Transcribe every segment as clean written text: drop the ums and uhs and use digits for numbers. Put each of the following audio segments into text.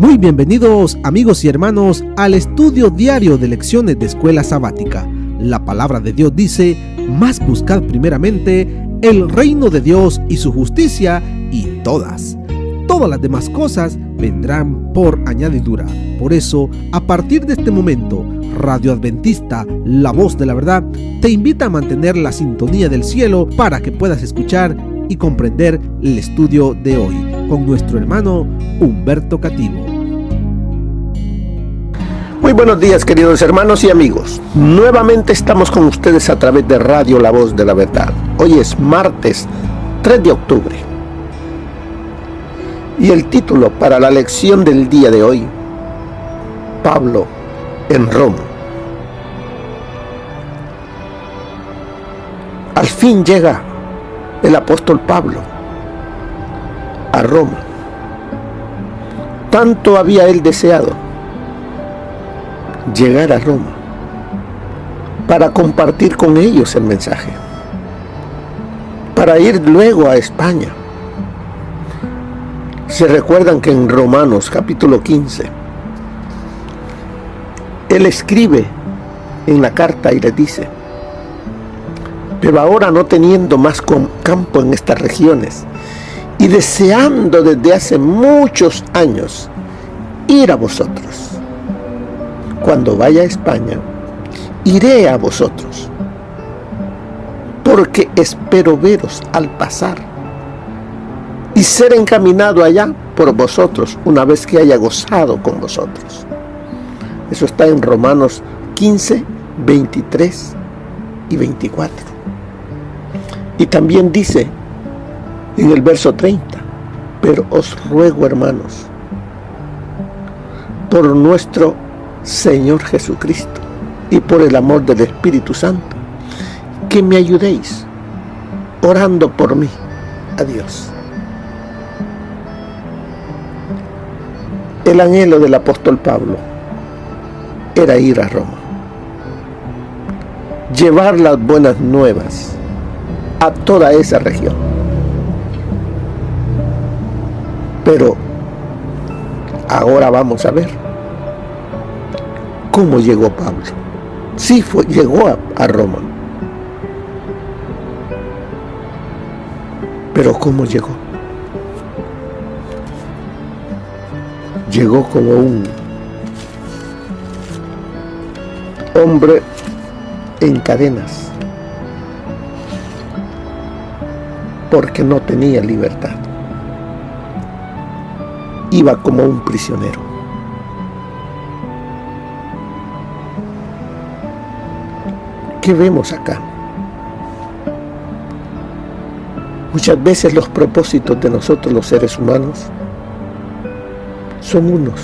Muy bienvenidos amigos y hermanos al estudio diario de lecciones de Escuela Sabática. La palabra de Dios dice: mas buscad primeramente el reino de Dios y su justicia, y todas las demás cosas vendrán por añadidura. Por eso, a partir de este momento, Radio Adventista, la voz de la verdad, te invita a mantener la sintonía del cielo para que puedas escuchar y comprender el estudio de hoy con nuestro hermano Humberto Cativo. Muy buenos días, queridos hermanos y amigos. Nuevamente estamos con ustedes a través de Radio La Voz de la Verdad. Hoy es martes 3 de octubre. Y el título para la lección del día de hoy: Pablo en Roma. Al fin llega el apóstol Pablo a Roma. Tanto había él deseado llegar a Roma para compartir con ellos el mensaje, para ir luego a España. Se recuerdan que en Romanos capítulo 15 él escribe en la carta y les dice: pero ahora, no teniendo más campo en estas regiones y deseando desde hace muchos años ir a vosotros, cuando vaya a España iré a vosotros, porque espero veros al pasar y ser encaminado allá por vosotros una vez que haya gozado con vosotros. Eso está en Romanos 15, 23 y 24. Y también dice en el verso 30: pero os ruego, hermanos, por nuestro Señor Jesucristo y por el amor del Espíritu Santo, que me ayudéis orando por mí a Dios. El anhelo del apóstol Pablo era ir a Roma, llevar las buenas nuevas a toda esa región. Pero ahora vamos a ver cómo llegó Pablo. Sí, llegó a Roma, pero ¿cómo llegó? Llegó como un hombre en cadenas, porque no tenía libertad. Iba como un prisionero. ¿Qué vemos acá? Muchas veces los propósitos de nosotros los seres humanos son unos,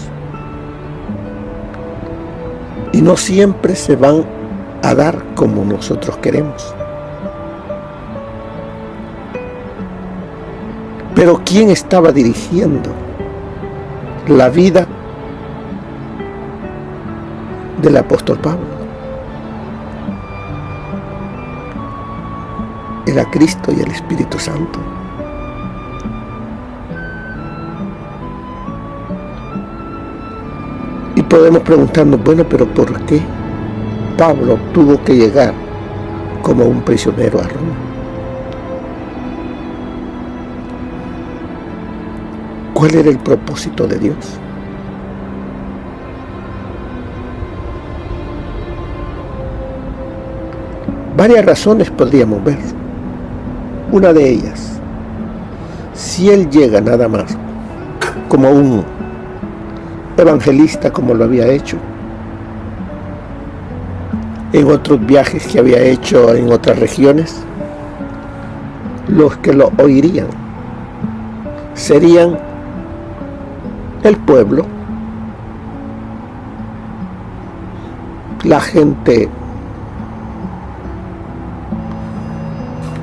y no siempre se van a dar como nosotros queremos. Pero ¿quién estaba dirigiendo la vida del apóstol Pablo? Era Cristo y el Espíritu Santo. Y podemos preguntarnos: bueno, pero ¿por qué Pablo tuvo que llegar como un prisionero a Roma? ¿Cuál era el propósito de Dios? Varias razones podríamos ver. Una de ellas: si él llega nada más como un evangelista, como lo había hecho en otros viajes que había hecho en otras regiones, los que lo oirían serían el pueblo, la gente,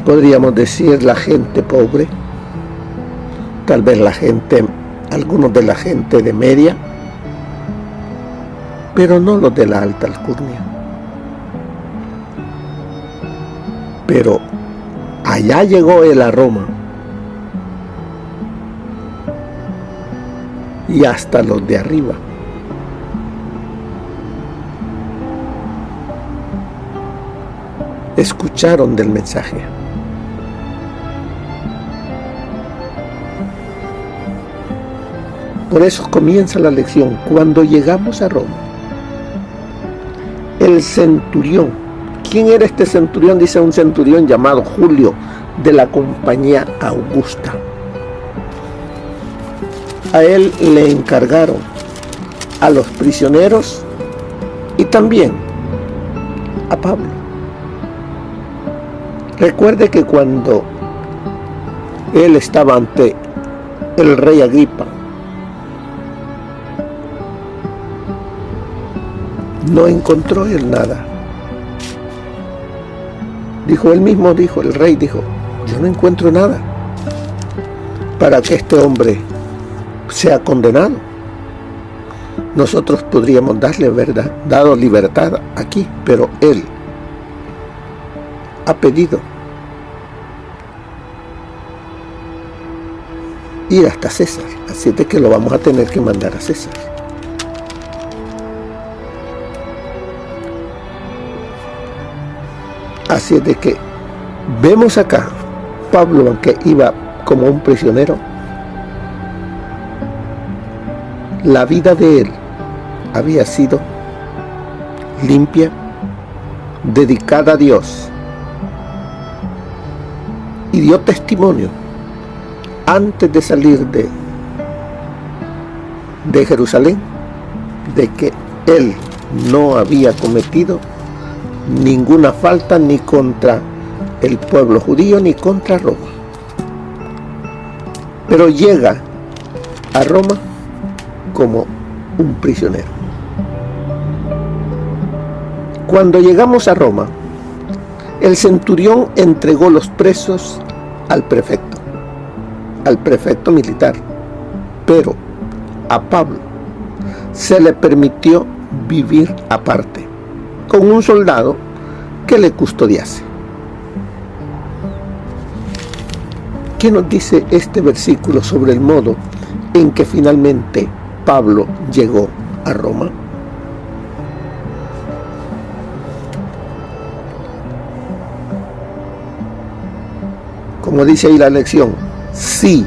podríamos decir la gente pobre, tal vez algunos de la gente de media, pero no los de la alta alcurnia. Pero allá llegó él a Roma, y hasta los de arriba. Escucharon del mensaje. Por eso comienza la lección. Cuando llegamos a Roma, el centurión, ¿quién era este centurión? Dice un centurión llamado Julio, de la compañía Augusta. A él le encargaron a los prisioneros y también a Pablo. Recuerde que cuando él estaba ante el rey Agripa, no encontró él nada. El rey dijo, yo no encuentro nada para que este hombre sea condenado. Nosotros podríamos darle dado libertad aquí, pero él ha pedido ir hasta César, así de que lo vamos a tener que mandar a César. Así de que vemos acá, Pablo, aunque iba como un prisionero, la vida de él había sido limpia, dedicada a Dios, y dio testimonio antes de salir de Jerusalén de que él no había cometido ninguna falta ni contra el pueblo judío ni contra Roma. Pero llega a Roma como un prisionero. Cuando llegamos a Roma, el centurión entregó los presos al prefecto militar, pero a Pablo se le permitió vivir aparte, con un soldado que le custodiase. ¿Qué nos dice este versículo sobre el modo en que finalmente Pablo llegó a Roma? Como dice ahí la lección, sí,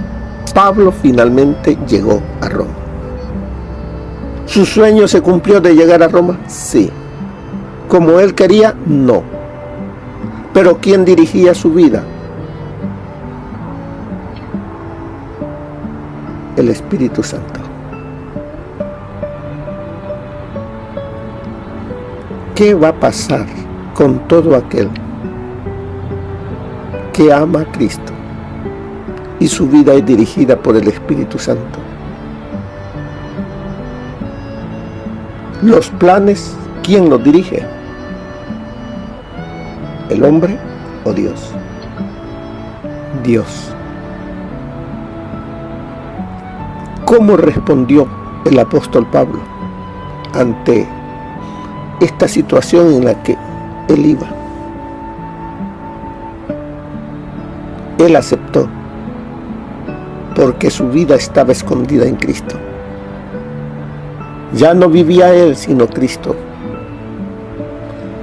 Pablo finalmente llegó a Roma. ¿Su sueño se cumplió de llegar a Roma? Sí. ¿Como él quería? No. ¿Pero quién dirigía su vida? El Espíritu Santo. ¿Qué va a pasar con todo aquel que ama a Cristo y su vida es dirigida por el Espíritu Santo? Los planes, ¿quién los dirige? ¿El hombre o Dios? Dios. ¿Cómo respondió el apóstol Pablo ante esta situación en la que él iba? Él aceptó, porque su vida estaba escondida en Cristo. Ya no vivía él, sino Cristo.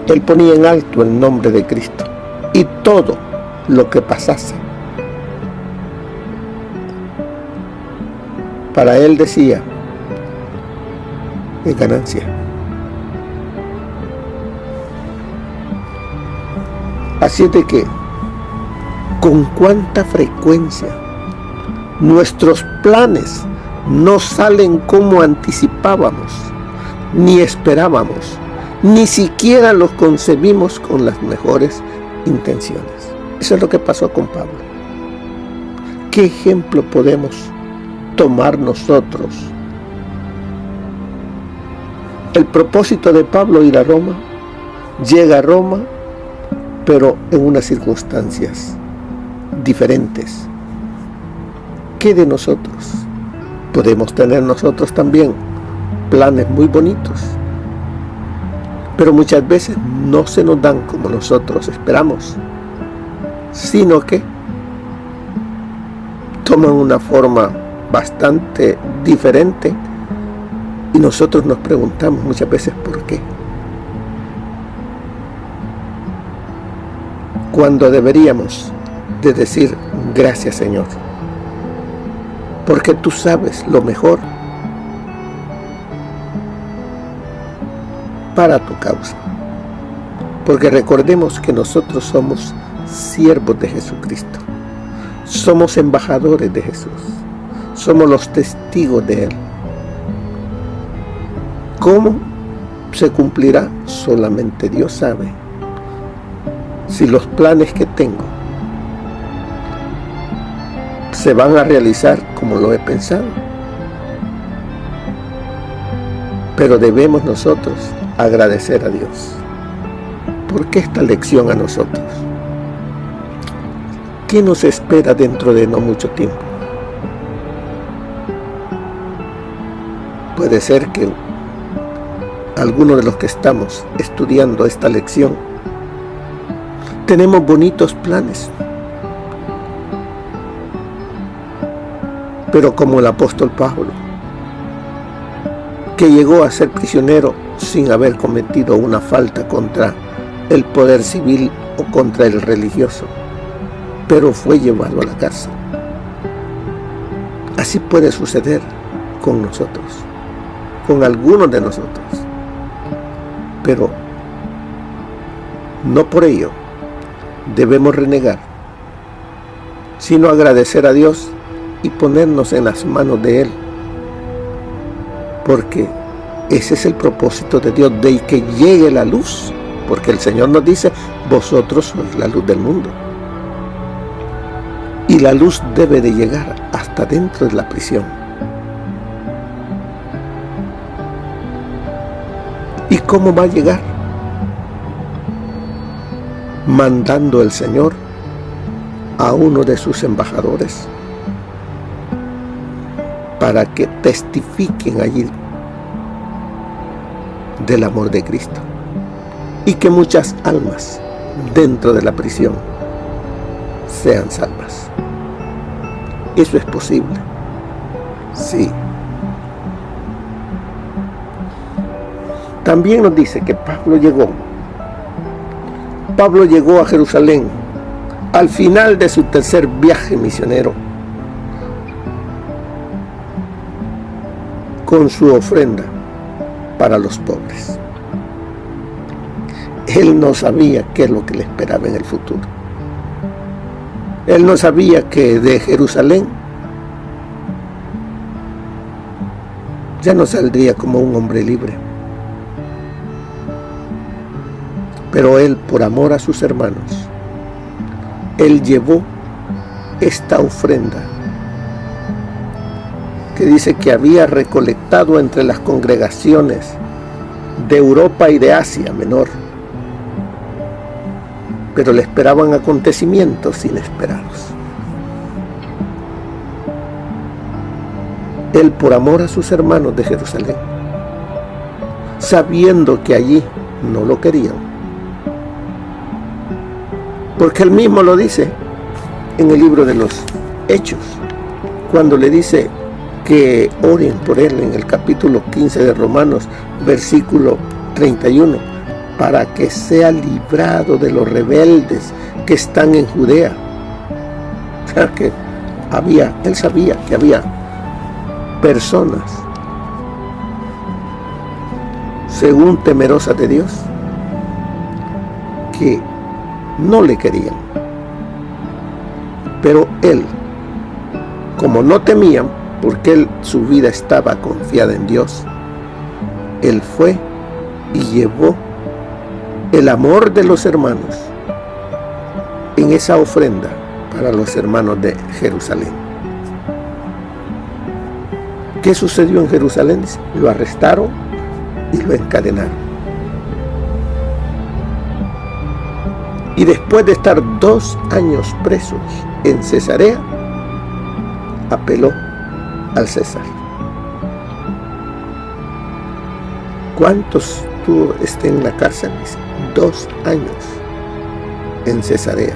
Él ponía en alto el nombre de Cristo, y todo lo que pasase, para él decía, es ganancia. Así es de que, con cuánta frecuencia nuestros planes no salen como anticipábamos, ni esperábamos, ni siquiera los concebimos con las mejores intenciones. Eso es lo que pasó con Pablo. ¿Qué ejemplo podemos tomar nosotros? El propósito de Pablo ir a Roma, llega a Roma, pero en unas circunstancias diferentes. ¿Qué de nosotros? Podemos tener nosotros también planes muy bonitos, pero muchas veces no se nos dan como nosotros esperamos, sino que toman una forma bastante diferente y nosotros nos preguntamos muchas veces por qué. Cuando deberíamos de decir gracias, Señor, porque tú sabes lo mejor para tu causa. Porque recordemos que nosotros somos siervos de Jesucristo, somos embajadores de Jesús, somos los testigos de Él. ¿Cómo se cumplirá? Solamente Dios sabe. Si los planes que tengo se van a realizar como lo he pensado, pero debemos nosotros agradecer a Dios. ¿Por qué esta lección a nosotros? ¿Qué nos espera dentro de no mucho tiempo? Puede ser que algunos de los que estamos estudiando esta lección tenemos bonitos planes, pero como el apóstol Pablo, que llegó a ser prisionero sin haber cometido una falta contra el poder civil o contra el religioso, pero fue llevado a la cárcel. Así puede suceder con nosotros, con algunos de nosotros, pero no por ello debemos renegar, sino agradecer a Dios y ponernos en las manos de Él, porque ese es el propósito de Dios, de que llegue la luz, porque el Señor nos dice: vosotros sois la luz del mundo. Y la luz debe de llegar hasta dentro de la prisión. ¿Y cómo va a llegar? Mandando el Señor a uno de sus embajadores para que testifiquen allí del amor de Cristo y que muchas almas dentro de la prisión sean salvas. ¿Eso es posible? Sí. También nos dice que Pablo llegó a Jerusalén al final de su tercer viaje misionero con su ofrenda para los pobres. Él no sabía qué es lo que le esperaba en el futuro. Él no sabía que de Jerusalén ya no saldría como un hombre libre. Pero él, por amor a sus hermanos, él llevó esta ofrenda que dice que había recolectado entre las congregaciones de Europa y de Asia Menor, pero le esperaban acontecimientos inesperados. Él, por amor a sus hermanos de Jerusalén, sabiendo que allí no lo querían, porque él mismo lo dice en el libro de los Hechos, cuando le dice que oren por él en el capítulo 15 de Romanos, versículo 31, para que sea librado de los rebeldes que están en Judea. O sea que él sabía que había personas, según temerosas de Dios, que no le querían. Pero él, como no temían, porque su vida estaba confiada en Dios, él fue y llevó el amor de los hermanos en esa ofrenda para los hermanos de Jerusalén. ¿Qué sucedió en Jerusalén? Lo arrestaron y lo encadenaron. Y después de estar 2 años presos en Cesarea, apeló al César. ¿Cuántos estuvo en la cárcel? 2 años en Cesarea.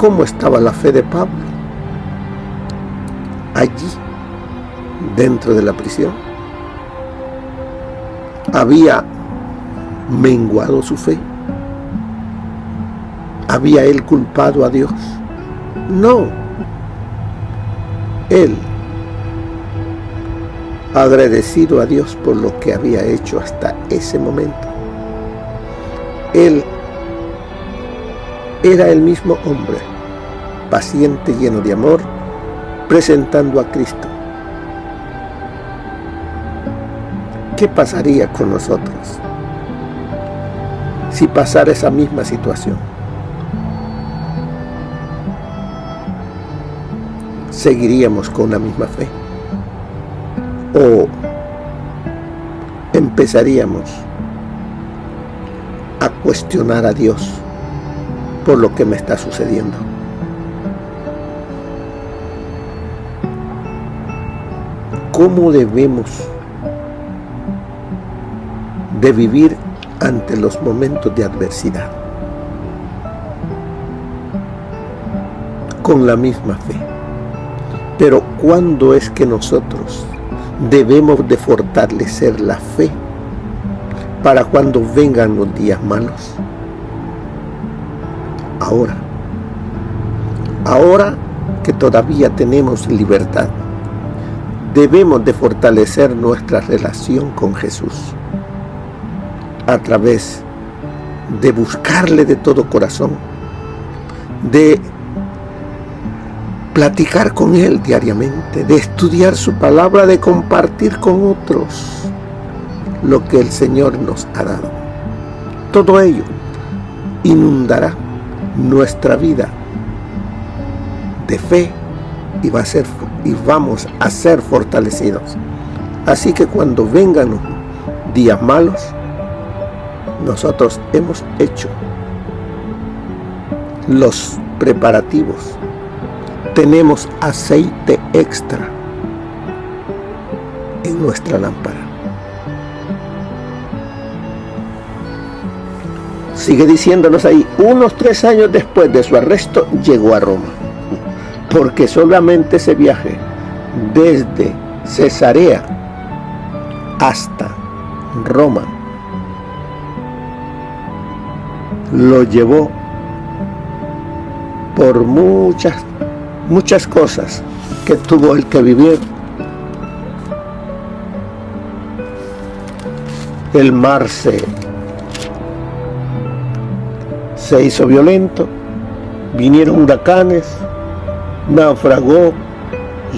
¿Cómo estaba la fe de Pablo? Allí, dentro de la prisión, ¿había menguado su fe? ¿Había él culpado a Dios? No. Él, agradecido a Dios por lo que había hecho hasta ese momento, él era el mismo hombre, paciente, lleno de amor, presentando a Cristo. ¿Qué pasaría con nosotros si pasara esa misma situación? ¿Seguiríamos con la misma fe? ¿O empezaríamos a cuestionar a Dios por lo que me está sucediendo? ¿Cómo debemos de vivir ante los momentos de adversidad? Con la misma fe. Pero ¿cuándo es que nosotros debemos de fortalecer la fe para cuando vengan los días malos? Ahora que todavía tenemos libertad, debemos de fortalecer nuestra relación con Jesús a través de buscarle de todo corazón, de platicar con Él diariamente, de estudiar su palabra, de compartir con otros lo que el Señor nos ha dado. Todo ello inundará nuestra vida de fe y vamos a ser fortalecidos. Así que cuando vengan los días malos, nosotros hemos hecho los preparativos. Tenemos aceite extra en nuestra lámpara. Sigue diciéndonos ahí, unos 3 años después de su arresto, llegó a Roma. Porque solamente ese viaje desde Cesarea hasta Roma lo llevó por muchas cosas que tuvo él que vivir. El mar se hizo violento, vinieron huracanes, naufragó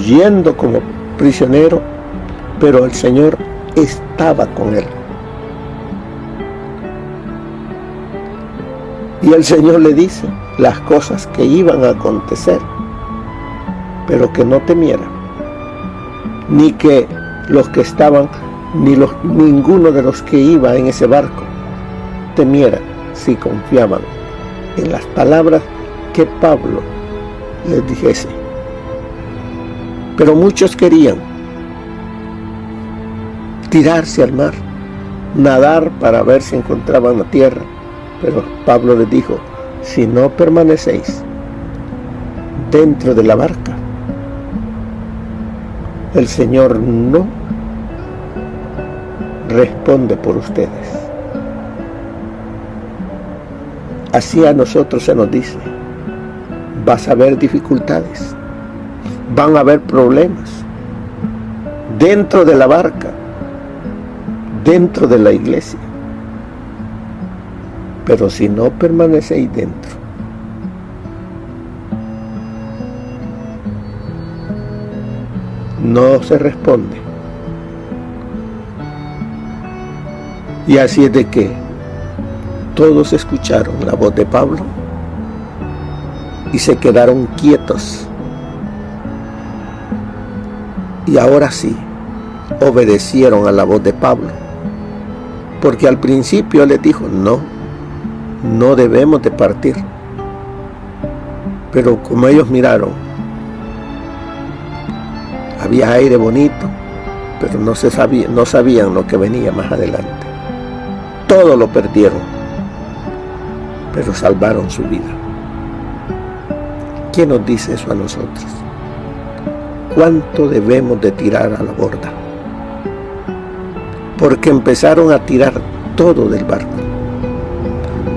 yendo como prisionero, pero el Señor estaba con él. Y el Señor le dice las cosas que iban a acontecer, pero que no temiera, ni que los que estaban, ninguno de los que iba en ese barco temiera si confiaban en las palabras que Pablo les dijese. Pero muchos querían tirarse al mar, nadar para ver si encontraban la tierra, pero Pablo les dijo, si no permanecéis dentro de la barca, el Señor no responde por ustedes. Así a nosotros se nos dice, vas a haber dificultades, van a haber problemas dentro de la barca, dentro de la iglesia. Pero si no permanecéis dentro, no se responde. Y así es de que todos escucharon la voz de Pablo y se quedaron quietos. Y ahora sí, obedecieron a la voz de Pablo. Porque al principio les dijo, no debemos de partir. Pero como ellos miraron, había aire bonito, pero no sabían lo que venía más adelante. Todo lo perdieron, pero salvaron su vida. ¿Qué nos dice eso a nosotros? ¿Cuánto debemos de tirar a la borda? Porque empezaron a tirar todo del barco.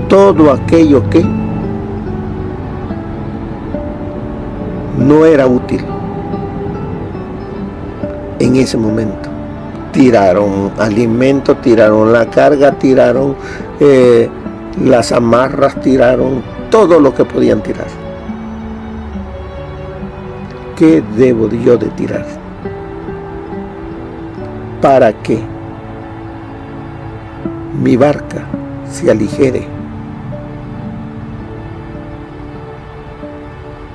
Todo aquello que no era útil en ese momento. Tiraron alimento, tiraron la carga, tiraron las amarras, tiraron todo lo que podían tirar. ¿Qué debo yo de tirar? Para que mi barca se aligere.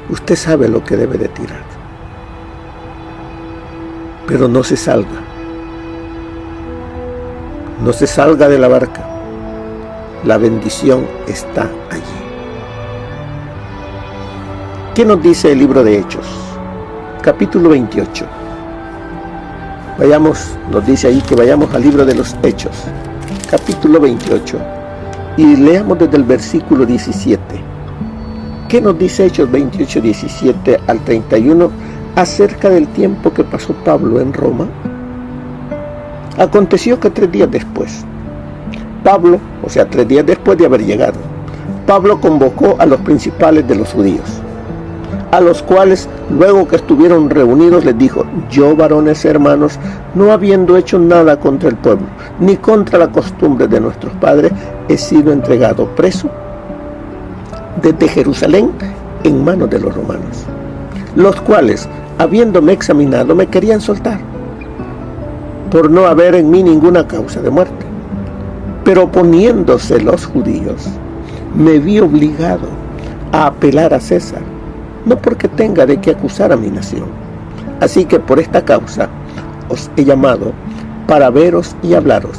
Usted sabe lo que debe de tirar, pero no se salga. No se salga de la barca. La bendición está allí. ¿Qué nos dice el libro de Hechos? Capítulo 28. Nos dice ahí que vayamos al libro de los Hechos, capítulo 28, y leamos desde el versículo 17. ¿Qué nos dice Hechos 28, 17 al 31 acerca del tiempo que pasó Pablo en Roma? Aconteció que 3 días después, Pablo, 3 días después de haber llegado, Pablo convocó a los principales de los judíos, a los cuales, luego que estuvieron reunidos, les dijo: yo, varones hermanos, no habiendo hecho nada contra el pueblo, ni contra la costumbre de nuestros padres, he sido entregado preso desde Jerusalén en manos de los romanos, los cuales, habiéndome examinado, me querían soltar, por no haber en mí ninguna causa de muerte. Pero oponiéndose los judíos, me vi obligado a apelar a César, no porque tenga de qué acusar a mi nación. Así que por esta causa os he llamado para veros y hablaros,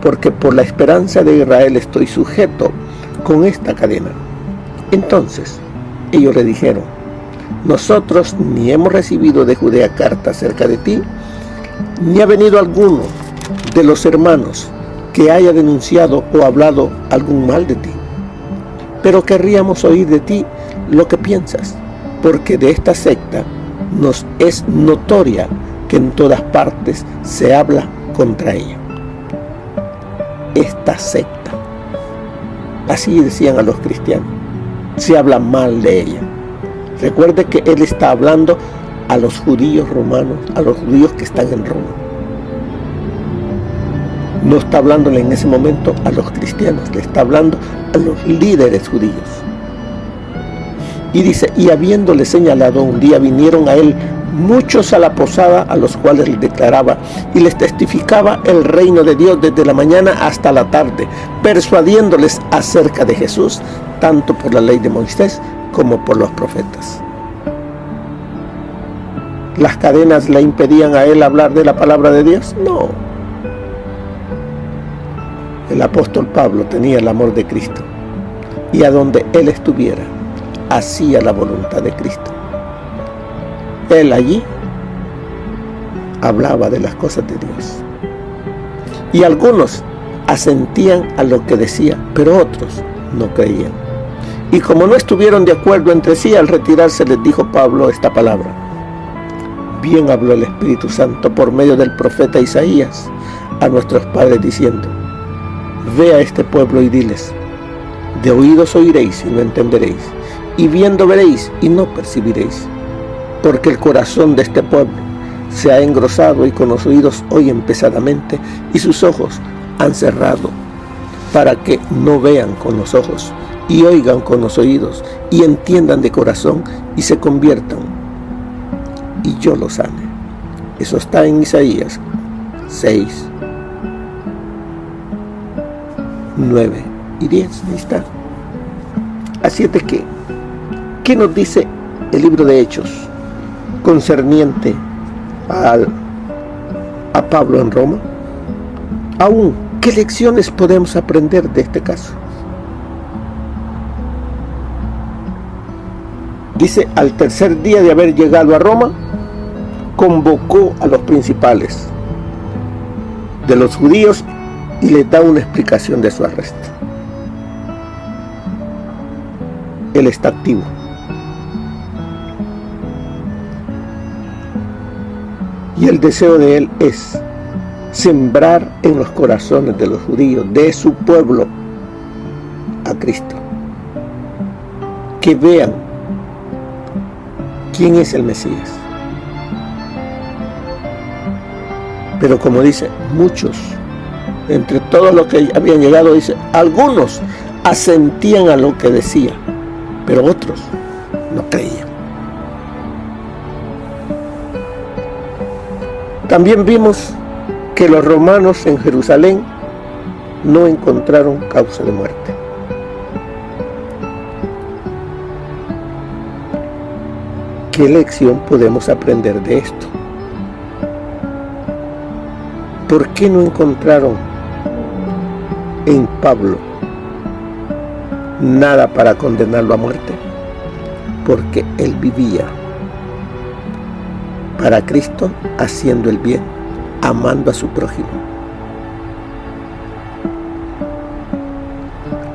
porque por la esperanza de Israel estoy sujeto con esta cadena. Entonces ellos le dijeron: nosotros ni hemos recibido de Judea carta acerca de ti, ni ha venido alguno de los hermanos que haya denunciado o hablado algún mal de ti. Pero querríamos oír de ti lo que piensas, porque de esta secta nos es notoria que en todas partes se habla contra ella. Esta secta, así decían a los cristianos, se habla mal de ella. Recuerde que él está hablando a los judíos romanos, a los judíos que están en Roma. No está hablándole en ese momento a los cristianos, le está hablando a los líderes judíos. Y dice: y habiéndole señalado un día, vinieron a él muchos a la posada, a los cuales les declaraba y les testificaba el reino de Dios desde la mañana hasta la tarde, persuadiéndoles acerca de Jesús, tanto por la ley de Moisés como por los profetas. ¿Las cadenas le impedían a él hablar de la palabra de Dios? No. El apóstol Pablo tenía el amor de Cristo, y a donde él estuviera, hacía la voluntad de Cristo. Él allí hablaba de las cosas de Dios. Y algunos asentían a lo que decía, pero otros no creían. Y como no estuvieron de acuerdo entre sí, al retirarse les dijo Pablo esta palabra: bien habló el Espíritu Santo por medio del profeta Isaías a nuestros padres diciendo: ve a este pueblo y diles, de oídos oiréis y no entenderéis, y viendo veréis y no percibiréis, porque el corazón de este pueblo se ha engrosado y con los oídos oyen pesadamente y sus ojos han cerrado, para que no vean con los ojos y oigan con los oídos y entiendan de corazón y se conviertan y yo los sane. Eso está en Isaías 6, 9 y 10. Ahí está. Así es de que, ¿qué nos dice el libro de Hechos concerniente a Pablo en Roma? Aún, ¿qué lecciones podemos aprender de este caso? Dice: al tercer día de haber llegado a Roma, convocó a los principales de los judíos y les da una explicación de su arresto. Él está activo. Y el deseo de Él es sembrar en los corazones de los judíos, de su pueblo, a Cristo. Que vean quién es el Mesías. Pero como dice, muchos, entre todos los que habían llegado, dice, algunos asentían a lo que decía, pero otros no creían. También vimos que los romanos en Jerusalén no encontraron causa de muerte. ¿Qué lección podemos aprender de esto? ¿Por qué no encontraron en Pablo nada para condenarlo a muerte? Porque él vivía para Cristo, haciendo el bien, amando a su prójimo.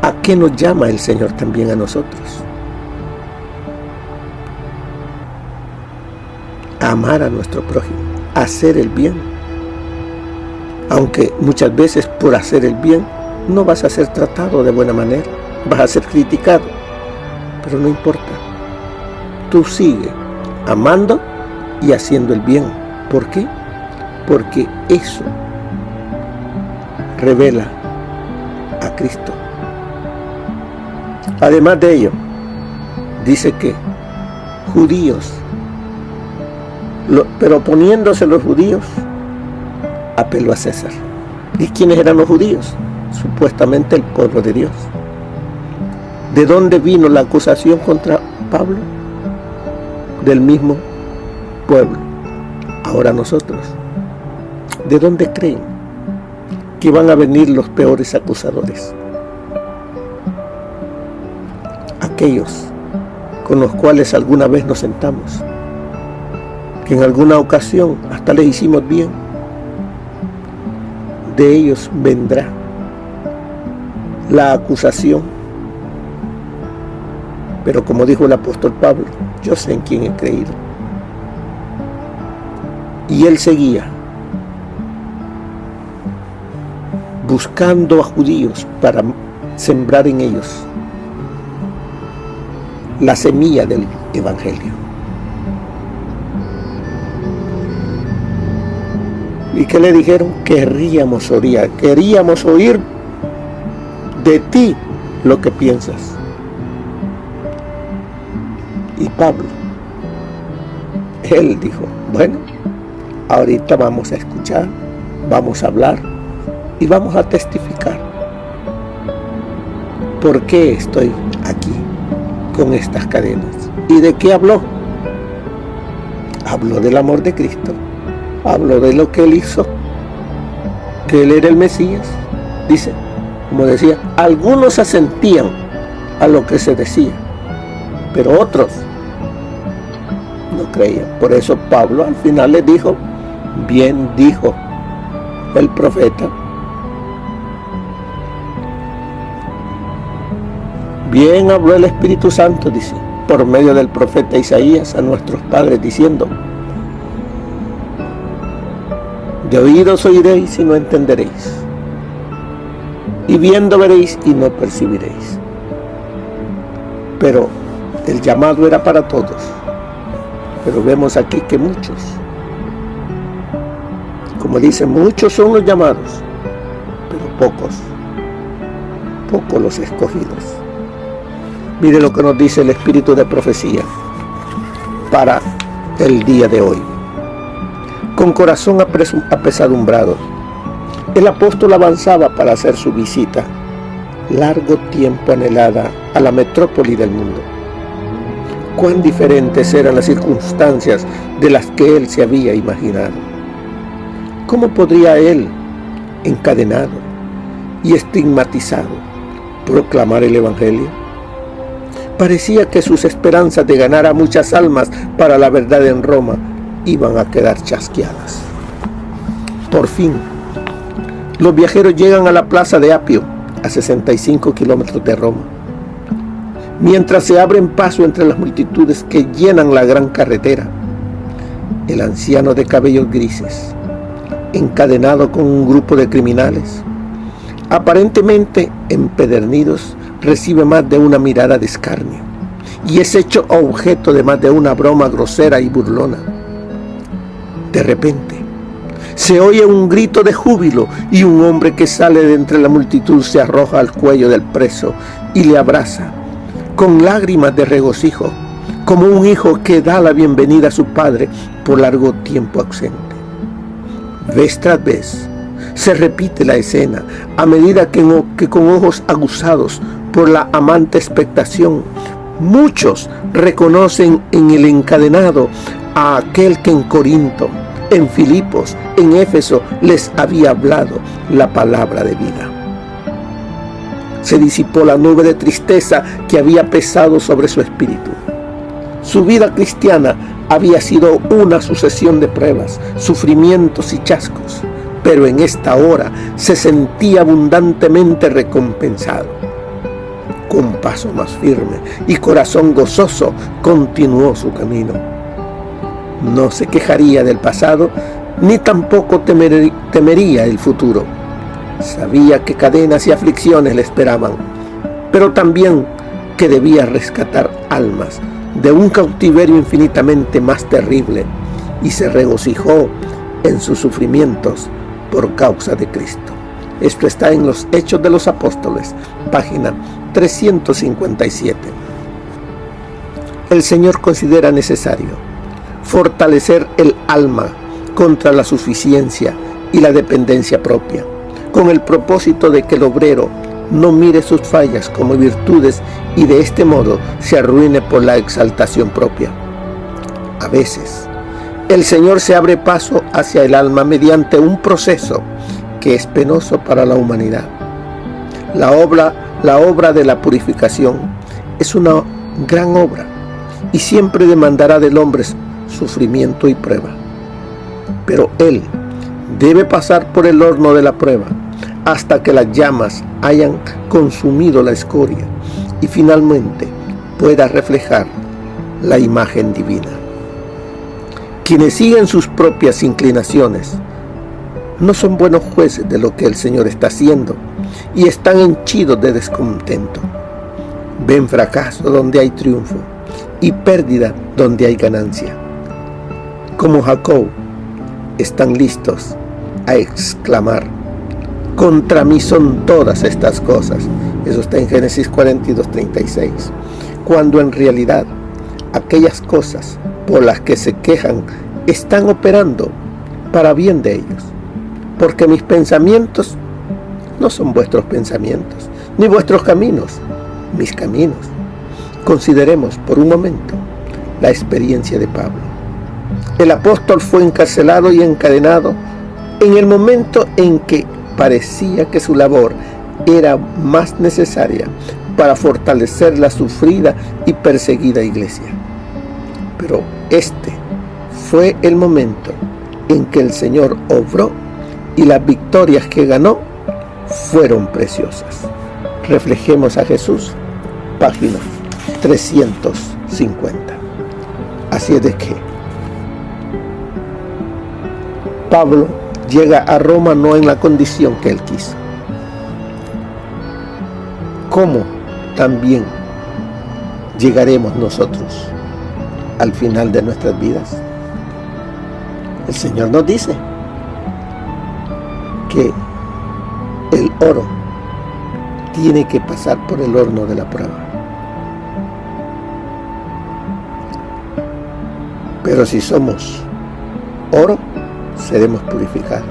¿A qué nos llama el Señor también a nosotros? A amar a nuestro prójimo, a hacer el bien. Aunque muchas veces por hacer el bien no vas a ser tratado de buena manera, vas a ser criticado, pero no importa. Tú sigue amando y haciendo el bien. ¿Por qué? Porque eso revela a Cristo. Además de ello, dice que judíos, pero oponiéndose los judíos, apeló a César. ¿Y quiénes eran los judíos? Supuestamente el pueblo de Dios. ¿De dónde vino la acusación contra Pablo? Del mismo pueblo. Ahora nosotros, ¿de dónde creen que van a venir los peores acusadores? Aquellos con los cuales alguna vez nos sentamos, que en alguna ocasión hasta les hicimos bien. De ellos vendrá la acusación. Pero como dijo el apóstol Pablo, yo sé en quién he creído. Y él seguía buscando a judíos para sembrar en ellos la semilla del evangelio. ¿Y qué le dijeron? Queríamos oír de ti lo que piensas. Y Pablo, él dijo, bueno, ahorita vamos a escuchar, vamos a hablar y vamos a testificar. ¿Por qué estoy aquí con estas cadenas? ¿Y de qué habló? Habló del amor de Cristo. Habló de lo que él hizo, que él era el Mesías. Dice, como decía, algunos asentían a lo que se decía, pero otros no creían. Por eso Pablo al final les dijo, bien dijo el profeta, bien habló el Espíritu Santo, dice, por medio del profeta Isaías a nuestros padres, diciendo, de oídos oiréis y no entenderéis, y viendo veréis y no percibiréis. Pero el llamado era para todos. Pero vemos aquí que muchos, como dice, muchos son los llamados, pero pocos los escogidos. Mire lo que nos dice el Espíritu de profecía para el día de hoy. Con corazón apesadumbrado, el apóstol avanzaba para hacer su visita, largo tiempo anhelada, a la metrópoli del mundo. Cuán diferentes eran las circunstancias de las que él se había imaginado. ¿Cómo podría él, encadenado y estigmatizado, proclamar el Evangelio? Parecía que sus esperanzas de ganar a muchas almas para la verdad en Roma iban a quedar chasqueadas. Por fin, los viajeros llegan a la plaza de Apio, a 65 kilómetros de Roma. Mientras se abren paso entre las multitudes que llenan la gran carretera, el anciano de cabellos grises, encadenado con un grupo de criminales, aparentemente empedernidos, recibe más de una mirada de escarnio y es hecho objeto de más de una broma grosera y burlona. De repente, se oye un grito de júbilo y un hombre que sale de entre la multitud se arroja al cuello del preso y le abraza con lágrimas de regocijo, como un hijo que da la bienvenida a su padre por largo tiempo ausente. Vez tras vez se repite la escena a medida que con ojos aguzados por la amante expectación, muchos reconocen en el encadenado a aquel que en Corinto, en Filipos, en Éfeso les había hablado la palabra de vida. Se disipó la nube de tristeza que había pesado sobre su espíritu. Su vida cristiana había sido una sucesión de pruebas, sufrimientos y chascos, pero en esta hora se sentía abundantemente recompensado. Con paso más firme y corazón gozoso continuó su camino. No se quejaría del pasado, ni tampoco temería el futuro. Sabía que cadenas y aflicciones le esperaban, pero también que debía rescatar almas de un cautiverio infinitamente más terrible, y se regocijó en sus sufrimientos por causa de Cristo. Esto está en los Hechos de los Apóstoles, página 357. El Señor considera necesario fortalecer el alma contra la suficiencia y la dependencia propia, con el propósito de que el obrero no mire sus fallas como virtudes y de este modo se arruine por la exaltación propia. A veces, el Señor se abre paso hacia el alma mediante un proceso que es penoso para la humanidad. La obra de la purificación es una gran obra y siempre demandará del hombre sufrimiento y prueba. Pero Él debe pasar por el horno de la prueba hasta que las llamas hayan consumido la escoria y finalmente pueda reflejar la imagen divina. Quienes siguen sus propias inclinaciones no son buenos jueces de lo que el Señor está haciendo y están henchidos de descontento. Ven fracaso donde hay triunfo y pérdida donde hay ganancia. Como Jacob, están listos a exclamar: contra mí son todas estas cosas. Eso está en Génesis 42:36. Cuando en realidad aquellas cosas por las que se quejan están operando para bien de ellos. Porque mis pensamientos no son vuestros pensamientos, ni vuestros caminos, mis caminos. Consideremos por un momento la experiencia de Pablo. El apóstol fue encarcelado y encadenado en el momento en que parecía que su labor era más necesaria para fortalecer la sufrida y perseguida iglesia. Pero este fue el momento en que el Señor obró y las victorias que ganó fueron preciosas. Reflejemos a Jesús, página 350. Así es de que Pablo llega a Roma no en la condición que él quiso. ¿Cómo también llegaremos nosotros al final de nuestras vidas? El Señor nos dice que el oro tiene que pasar por el horno de la prueba. Pero si somos oro, seremos purificados.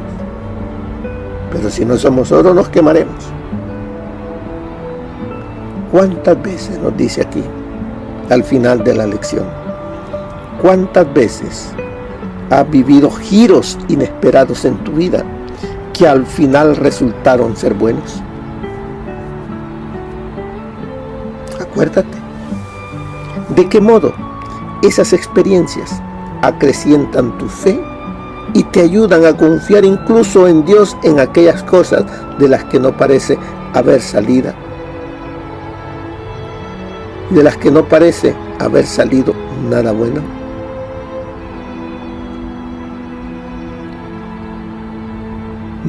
Pero si no somos oro, nos quemaremos. ¿Cuántas veces nos dice aquí, al final de la lección? ¿Cuántas veces has vivido giros inesperados en tu vida que al final resultaron ser buenos? Acuérdate. ¿De qué modo esas experiencias acrecientan tu fe y te ayudan a confiar incluso en Dios en aquellas cosas de las que no parece haber salida? De las que no parece haber salido nada bueno.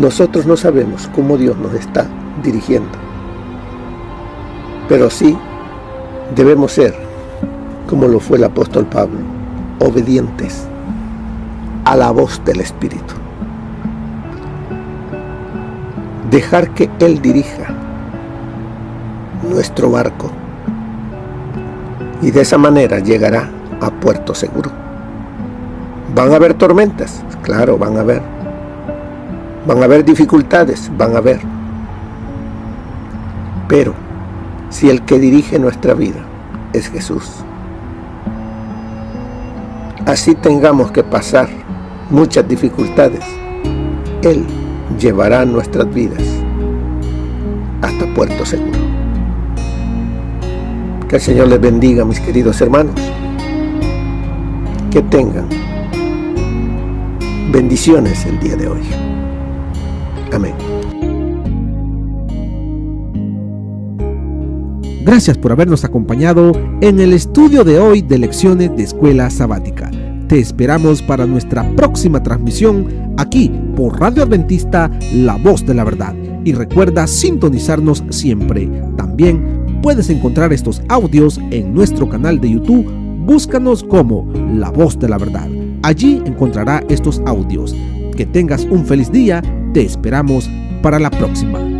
Nosotros no sabemos cómo Dios nos está dirigiendo, pero sí debemos ser, como lo fue el apóstol Pablo, obedientes a la voz del Espíritu. Dejar que Él dirija nuestro barco y de esa manera llegará a puerto seguro. ¿Van a haber tormentas? Claro, van a haber. ¿Van a haber dificultades? Van a haber. Pero si el que dirige nuestra vida es Jesús, así tengamos que pasar muchas dificultades, Él llevará nuestras vidas hasta puerto seguro. Que el Señor les bendiga, mis queridos hermanos. Que tengan bendiciones el día de hoy. Amén. Gracias por habernos acompañado en el estudio de hoy de Lecciones de Escuela Sabática. Te esperamos para nuestra próxima transmisión aquí por Radio Adventista, La Voz de la Verdad. Y recuerda sintonizarnos siempre. También puedes encontrar estos audios en nuestro canal de YouTube. Búscanos como La Voz de la Verdad. Allí encontrará estos audios. Que tengas un feliz día. Te esperamos para la próxima.